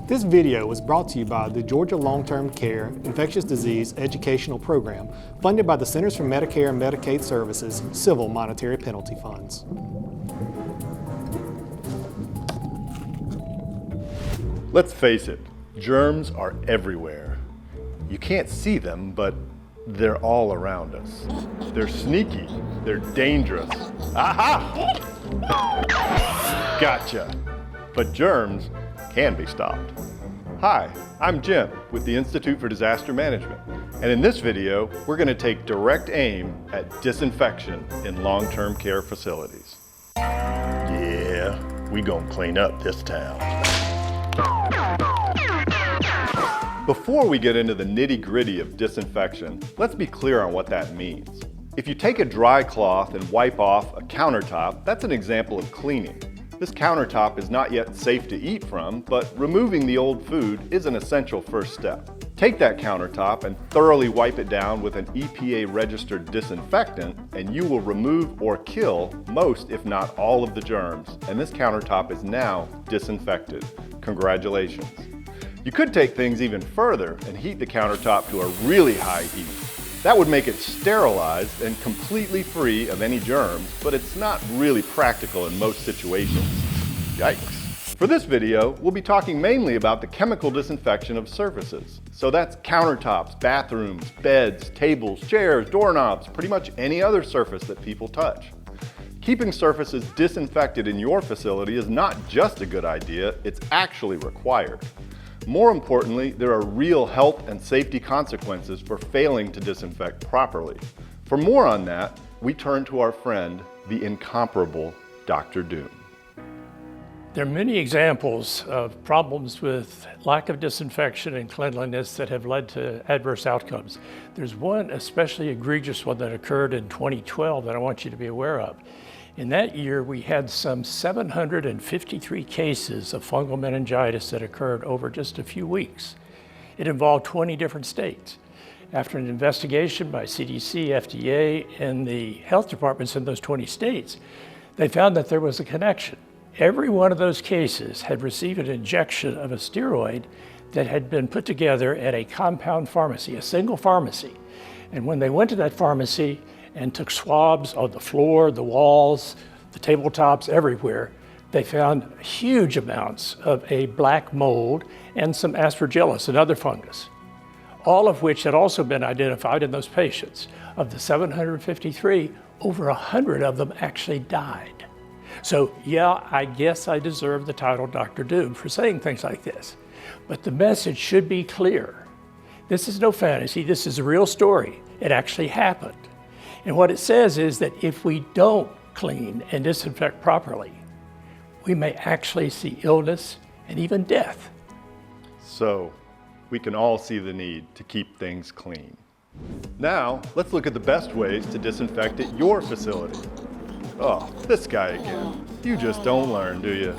This video was brought to you by the Georgia Long-Term Care Infectious Disease Educational Program, funded by the Centers for Medicare and Medicaid Services Civil Monetary Penalty Funds. Let's face it, germs are everywhere. You can't see them, but they're all around us. They're sneaky, they're dangerous. Aha! Gotcha. But germs can be stopped. Hi, I'm Jim with the Institute for Disaster Management, and in this video, we're going to take direct aim at disinfection in long-term care facilities. Yeah, we gonna clean up this town. Before we get into the nitty-gritty of disinfection, let's be clear on what that means. If you take a dry cloth and wipe off a countertop, that's an example of cleaning. This countertop is not yet safe to eat from, but removing the old food is an essential first step. Take that countertop and thoroughly wipe it down with an EPA-registered disinfectant, and you will remove or kill most, if not all, of the germs, and this countertop is now disinfected. Congratulations. You could take things even further and heat the countertop to a really high heat. That would make it sterilized and completely free of any germs, but it's not really practical in most situations. Yikes. For this video, we'll be talking mainly about the chemical disinfection of surfaces. So that's countertops, bathrooms, beds, tables, chairs, doorknobs, pretty much any other surface that people touch. Keeping surfaces disinfected in your facility is not just a good idea, it's actually required. More importantly, there are real health and safety consequences for failing to disinfect properly. For more on that, we turn to our friend, the incomparable Dr. Doom. There are many examples of problems with lack of disinfection and cleanliness that have led to adverse outcomes. There's one especially egregious one that occurred in 2012 that I want you to be aware of. In that year, we had some 753 cases of fungal meningitis that occurred over just a few weeks. It involved 20 different states. After an investigation by CDC, FDA, and the health departments in those 20 states, they found that there was a connection. Every one of those cases had received an injection of a steroid that had been put together at a compound pharmacy, a single pharmacy. And when they went to that pharmacy and took swabs on the floor, the walls, the tabletops, everywhere, they found huge amounts of a black mold and some aspergillus, another fungus, all of which had also been identified in those patients. Of the 753, over 100 of them actually died. So yeah, I guess I deserve the title Dr. Doom for saying things like this, but the message should be clear. This is no fantasy, this is a real story. It actually happened. And what it says is that if we don't clean and disinfect properly, we may actually see illness and even death. So, we can all see the need to keep things clean. Now, let's look at the best ways to disinfect at your facility. Oh, this guy again. You just don't learn, do you?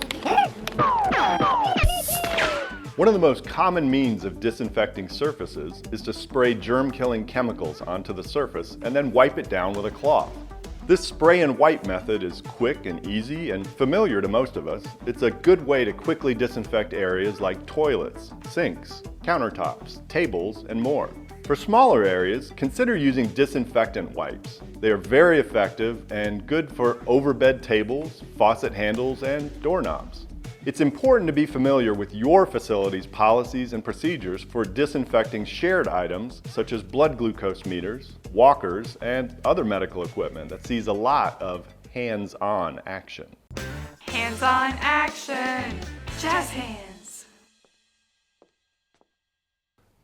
One of the most common means of disinfecting surfaces is to spray germ-killing chemicals onto the surface and then wipe it down with a cloth. This spray and wipe method is quick and easy and familiar to most of us. It's a good way to quickly disinfect areas like toilets, sinks, countertops, tables, and more. For smaller areas, consider using disinfectant wipes. They are very effective and good for overbed tables, faucet handles, and doorknobs. It's important to be familiar with your facility's policies and procedures for disinfecting shared items such as blood glucose meters, walkers, and other medical equipment that sees a lot of hands-on action. Hands-on action! Jazz hands!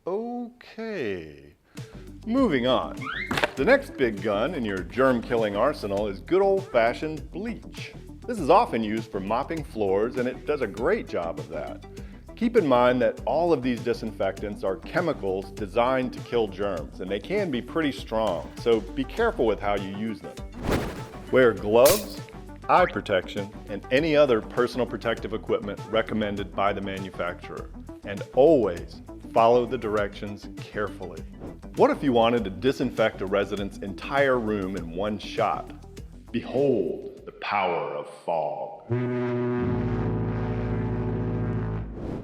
Okay, moving on. The next big gun in your germ-killing arsenal is good old-fashioned bleach. This is often used for mopping floors, and it does a great job of that. Keep in mind that all of these disinfectants are chemicals designed to kill germs, and they can be pretty strong, so be careful with how you use them. Wear gloves, eye protection, and any other personal protective equipment recommended by the manufacturer. And always follow the directions carefully. What if you wanted to disinfect a resident's entire room in one shot? Behold the power of fog.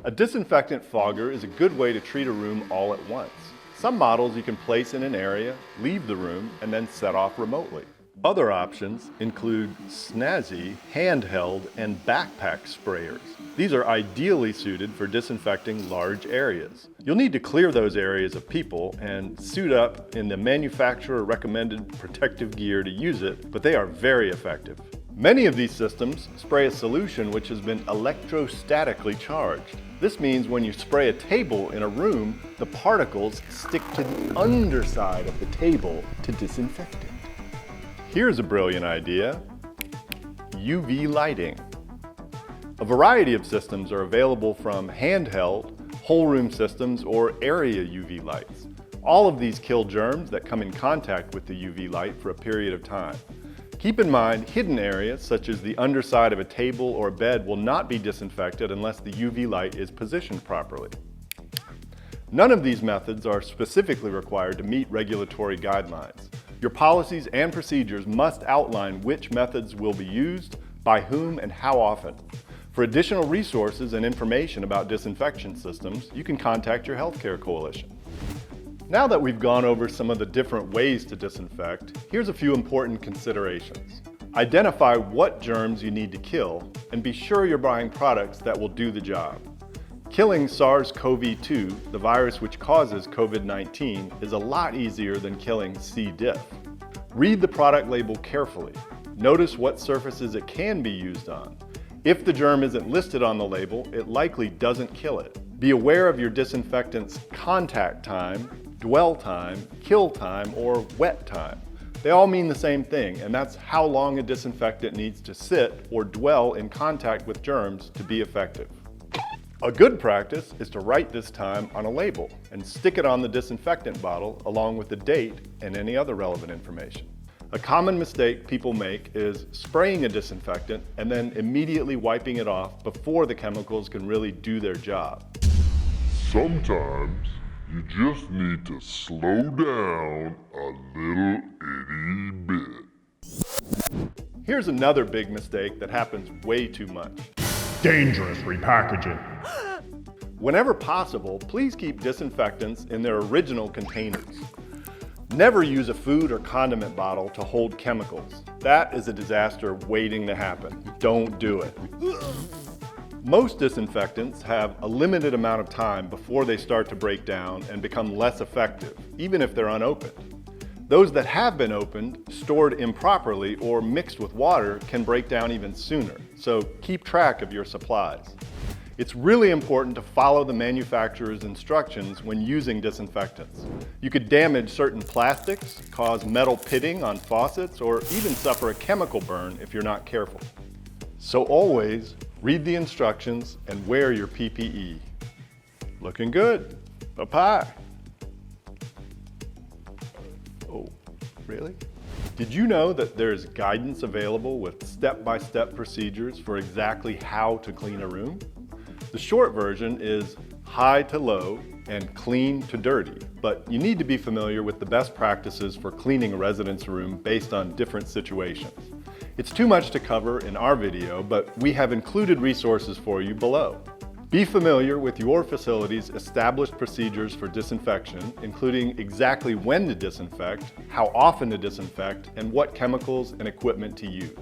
A disinfectant fogger is a good way to treat a room all at once. Some models you can place in an area, leave the room, and then set off remotely. Other options include snazzy, handheld, and backpack sprayers. These are ideally suited for disinfecting large areas. You'll need to clear those areas of people and suit up in the manufacturer-recommended protective gear to use it, but they are very effective. Many of these systems spray a solution which has been electrostatically charged. This means when you spray a table in a room, the particles stick to the underside of the table to disinfect it. Here's a brilliant idea: UV lighting. A variety of systems are available, from handheld, whole room systems, or area UV lights. All of these kill germs that come in contact with the UV light for a period of time. Keep in mind, hidden areas such as the underside of a table or bed will not be disinfected unless the UV light is positioned properly. None of these methods are specifically required to meet regulatory guidelines. Your policies and procedures must outline which methods will be used, by whom, and how often. For additional resources and information about disinfection systems, you can contact your healthcare coalition. Now that we've gone over some of the different ways to disinfect, here's a few important considerations. Identify what germs you need to kill, and be sure you're buying products that will do the job. Killing SARS-CoV-2, the virus which causes COVID-19, is a lot easier than killing C. diff. Read the product label carefully. Notice what surfaces it can be used on. If the germ isn't listed on the label, it likely doesn't kill it. Be aware of your disinfectant's contact time, dwell time, kill time, or wet time. They all mean the same thing, and that's how long a disinfectant needs to sit or dwell in contact with germs to be effective. A good practice is to write this time on a label and stick it on the disinfectant bottle along with the date and any other relevant information. A common mistake people make is spraying a disinfectant and then immediately wiping it off before the chemicals can really do their job. Sometimes you just need to slow down a little itty bit. Here's another big mistake that happens way too much. Dangerous repackaging. Whenever possible, please keep disinfectants in their original containers. Never use a food or condiment bottle to hold chemicals. That is a disaster waiting to happen. Don't do it. Most disinfectants have a limited amount of time before they start to break down and become less effective, even if they're unopened. Those that have been opened, stored improperly, or mixed with water can break down even sooner, so keep track of your supplies. It's really important to follow the manufacturer's instructions when using disinfectants. You could damage certain plastics, cause metal pitting on faucets, or even suffer a chemical burn if you're not careful. So always read the instructions and wear your PPE. Looking good. Bye-bye. Oh, really? Did you know that there's guidance available with step-by-step procedures for exactly how to clean a room? The short version is high to low and clean to dirty, but you need to be familiar with the best practices for cleaning a residence room based on different situations. It's too much to cover in our video, but we have included resources for you below. Be familiar with your facility's established procedures for disinfection, including exactly when to disinfect, how often to disinfect, and what chemicals and equipment to use.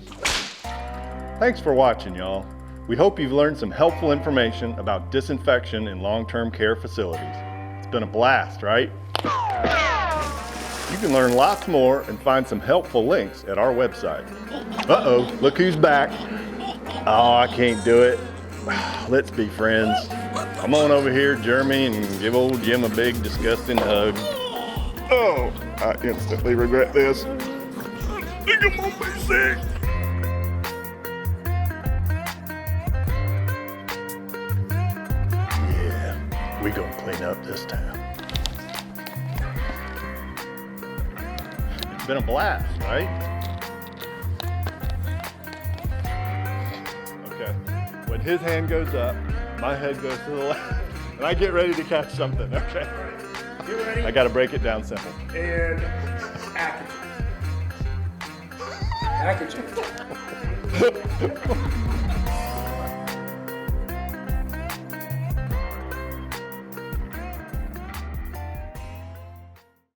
Thanks for watching, y'all. We hope you've learned some helpful information about disinfection in long-term care facilities. It's been a blast, right? You can learn lots more and find some helpful links at our website. Uh-oh, look who's back. Oh, I can't do it. Let's be friends. Come on over here, Jeremy, and give old Jim a big, disgusting hug. Oh, I instantly regret this. I think I'm gonna be sick. Yeah, we gonna clean up this town. It's been a blast, right? Okay. When his hand goes up, my head goes to the left, and I get ready to catch something, okay? You ready? I gotta break it down simple. And action. Action.